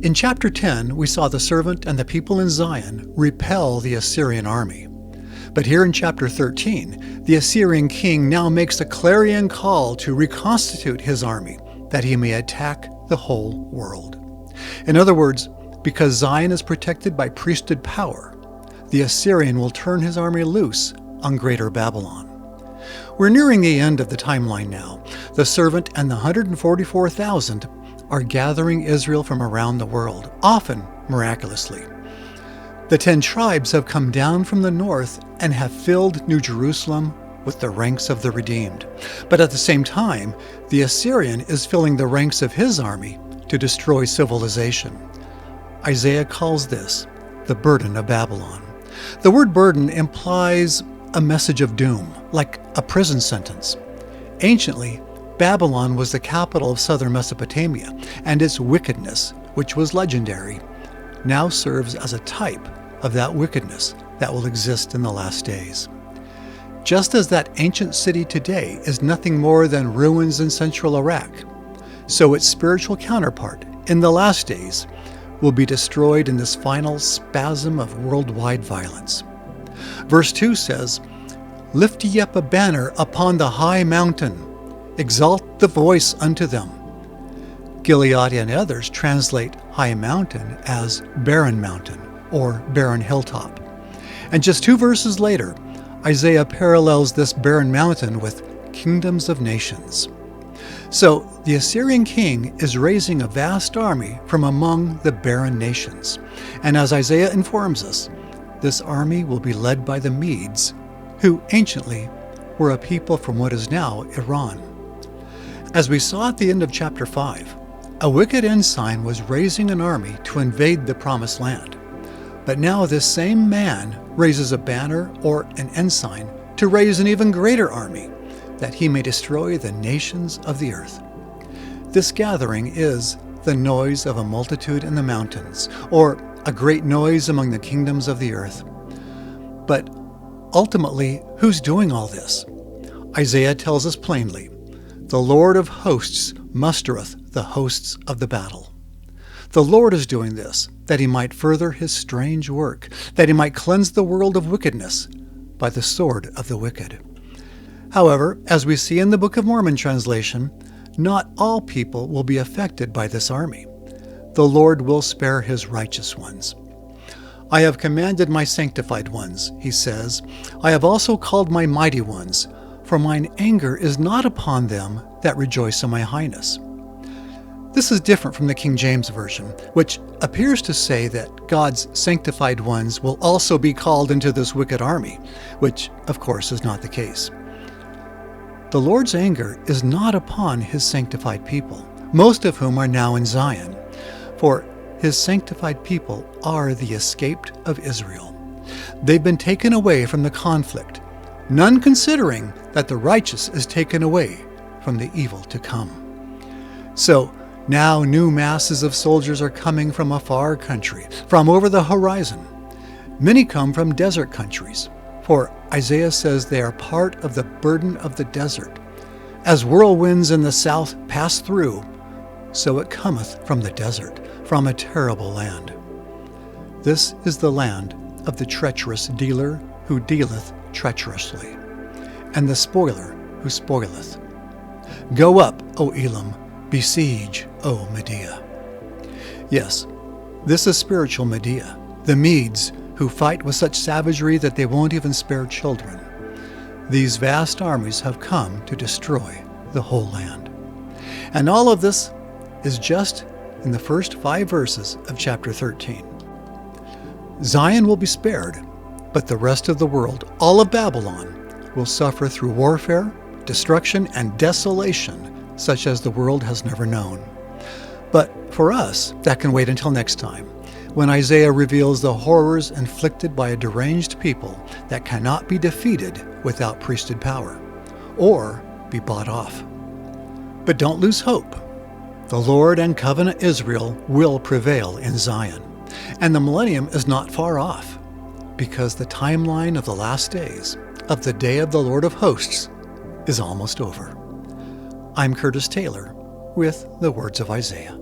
In chapter 10, we saw the servant and the people in Zion repel the Assyrian army. But here in chapter 13, the Assyrian king now makes a clarion call to reconstitute his army, that he may attack the whole world. In other words, because Zion is protected by priesthood power, the Assyrian will turn his army loose on Greater Babylon. We're nearing the end of the timeline now. The servant and the 144,000 are gathering Israel from around the world, often miraculously. The 10 tribes have come down from the north and have filled New Jerusalem with the ranks of the redeemed. But at the same time, the Assyrian is filling the ranks of his army to destroy civilization. Isaiah calls this the burden of Babylon. The word burden implies a message of doom, like a prison sentence. Anciently, Babylon was the capital of southern Mesopotamia, and its wickedness, which was legendary, now serves as a type of that wickedness that will exist in the last days. Just as that ancient city today is nothing more than ruins in central Iraq, so its spiritual counterpart in the last days will be destroyed in this final spasm of worldwide violence. Verse 2 says, "Lift ye up a banner upon the high mountain, exalt the voice unto them." Gilead and others translate high mountain as barren mountain or barren hilltop. And just 2 verses later, Isaiah parallels this barren mountain with kingdoms of nations. So the Assyrian king is raising a vast army from among the barren nations. And as Isaiah informs us, this army will be led by the Medes, who anciently were a people from what is now Iran. As we saw at the end of chapter 5, a wicked ensign was raising an army to invade the promised land. But now this same man raises a banner or an ensign to raise an even greater army, that he may destroy the nations of the earth. This gathering is the noise of a multitude in the mountains, or a great noise among the kingdoms of the earth. But ultimately, who's doing all this? Isaiah tells us plainly, "The Lord of hosts mustereth the hosts of the battle." The Lord is doing this, that he might further his strange work, that he might cleanse the world of wickedness by the sword of the wicked. However, as we see in the Book of Mormon translation, not all people will be affected by this army. The Lord will spare his righteous ones. "I have commanded my sanctified ones," he says. "I have also called my mighty ones, for mine anger is not upon them that rejoice in my highness." This is different from the King James Version, which appears to say that God's sanctified ones will also be called into this wicked army, which, of course, is not the case. The Lord's anger is not upon his sanctified people, most of whom are now in Zion, for his sanctified people are the escaped of Israel. They've been taken away from the conflict, none considering that the righteous is taken away from the evil to come. So now new masses of soldiers are coming from a far country, from over the horizon. Many come from desert countries, for Isaiah says they are part of the burden of the desert. As whirlwinds in the south pass through, so it cometh from the desert, from a terrible land. This is the land of the treacherous dealer who dealeth treacherously, and the spoiler who spoileth. Go up, O Elam, besiege, O Medea. Yes, this is spiritual Medea, the Medes, who fight with such savagery that they won't even spare children. These vast armies have come to destroy the whole land. And all of this is just in the first 5 verses of chapter 13. Zion will be spared, but the rest of the world, all of Babylon, will suffer through warfare, destruction, and desolation such as the world has never known. But for us, that can wait until next time, when Isaiah reveals the horrors inflicted by a deranged people that cannot be defeated without priesthood power, or be bought off. But don't lose hope. The Lord and covenant Israel will prevail in Zion, and the millennium is not far off, because the timeline of the last days, of the day of the Lord of hosts, is almost over. I'm Curtis Taylor with the Words of Isaiah.